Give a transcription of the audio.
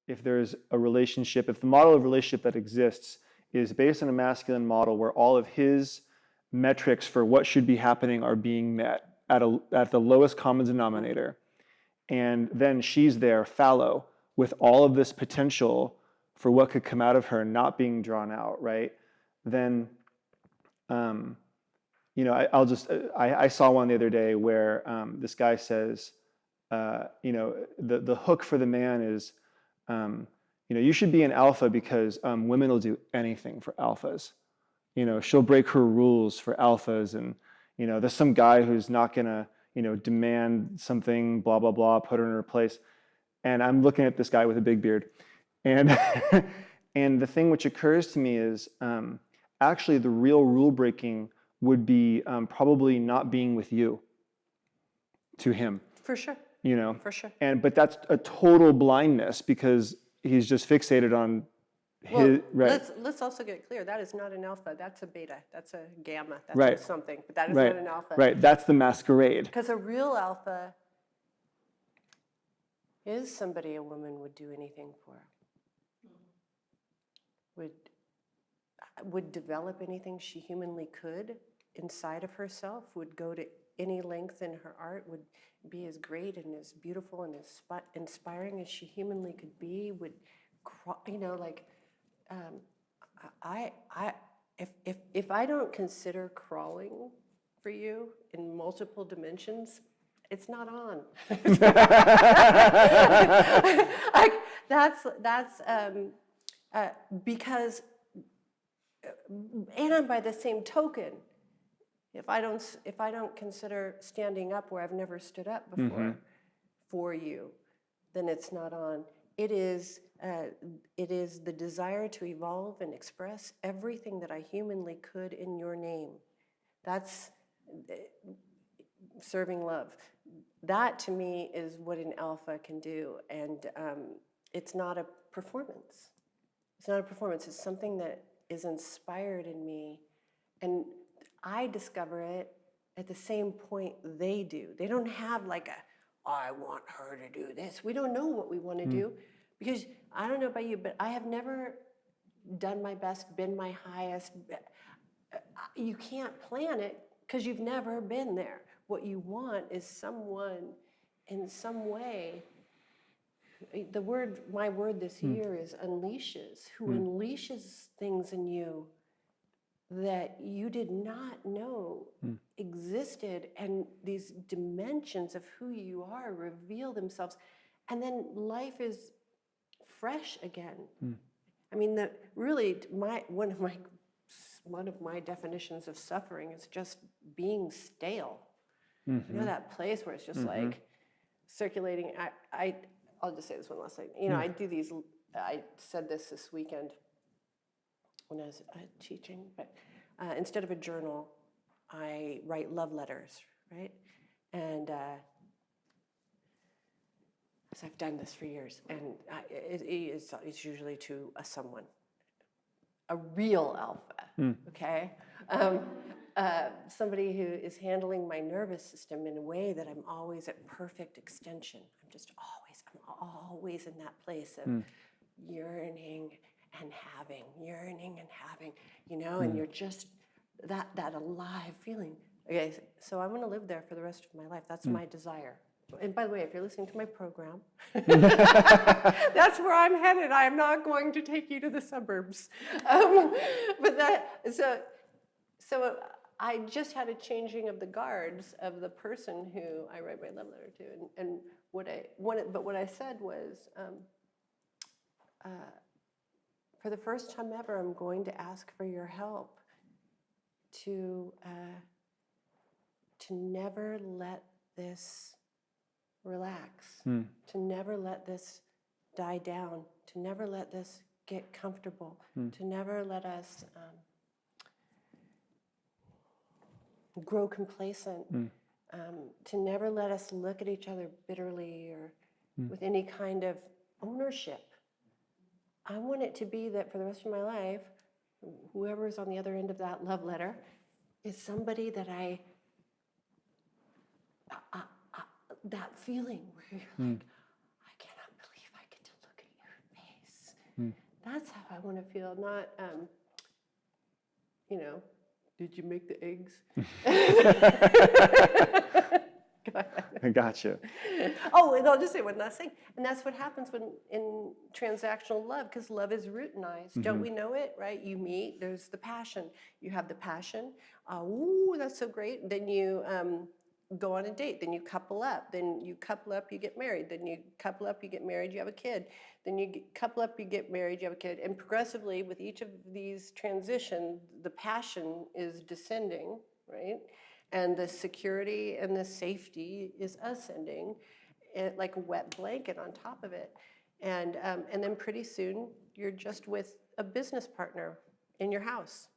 if there's a relationship, if the model of relationship that exists is based on a masculine model where all of his metrics for what should be happening are being met at the lowest common denominator, and then she's there fallow with all of this potential for what could come out of her not being drawn out, right? Then, I saw one the other day where this guy says, the hook for the man is, you should be an alpha because women will do anything for alphas. She'll break her rules for alphas, and there's some guy who's not gonna demand something, blah blah blah, put her in her place. And I'm looking at this guy with a big beard, and and the thing which occurs to me is actually the real rule breaking would be probably not being with you to him. For sure. For sure. But that's a total blindness because he's just fixated on his, right. Let's also get clear. That is not an alpha. That's a beta. That's a gamma. That's right. something. But that is not an alpha. Right. That's the masquerade. Because a real alpha is somebody a woman would do anything for. Would develop anything she humanly could inside of herself, would go to any length in her art, would be as great and as beautiful and as inspiring as she humanly could be, would, if I don't consider crawling for you in multiple dimensions, it's not on. Because, and by the same token, if I don't consider standing up where I've never stood up before for you, then it's not on. It is the desire to evolve and express everything that I humanly could in your name. That's serving love. That to me is what an alpha can do, and it's not a performance. It's not a performance. It's something that is inspired in me, and I discover it at the same point they do. They don't have like I want her to do this. We don't know what we want to do, because I don't know about you, but I have never done my best, been my highest. You can't plan it because you've never been there. What you want is someone in some way. My word this year is unleashes, who unleashes things in you that you did not know existed, and these dimensions of who you are reveal themselves, and then life is fresh again. I mean, one of my definitions of suffering is just being stale. You know, that place where it's just like circulating. I'll just say this one last thing. I do these. I said this weekend when I was teaching, but instead of a journal, I write love letters, right? And so I've done this for years, and it's usually to someone, a real alpha, okay? Somebody who is handling my nervous system in a way that I'm always at perfect extension. I'm always in that place of yearning and having, and you're just that alive feeling. Okay, so I'm going to live there for the rest of my life. That's my desire. And by the way, if you're listening to my program, that's where I'm headed. I am not going to take you to the suburbs. So I just had a changing of the guards of the person who I write my love letter to, and what I said was, for the first time ever, I'm going to ask for your help to never let this relax, to never let this die down, to never let this get comfortable, to never let us grow complacent, to never let us look at each other bitterly or with any kind of ownership. I want it to be that for the rest of my life, whoever is on the other end of that love letter is somebody that that feeling where you're like, I cannot believe I get to look at your That's how I want to feel, not, you know, did you make the eggs? Go ahead. I gotcha. Oh, and I'll just say one last thing. And that's what happens when in transactional love, because love is routinized. Don't we know it, right? You meet, there's the passion. You have the passion. Ooh, that's so great. Then you go on a date. Then you couple up. Then you couple up, you get married. Then you couple up, you get married, you have a kid. Then you couple up, you get married, you have a kid. And progressively, with each of these transitions, the passion is descending, right? And the security and the safety is ascending, like a wet blanket on top of it. And then pretty soon, you're just with a business partner in your house.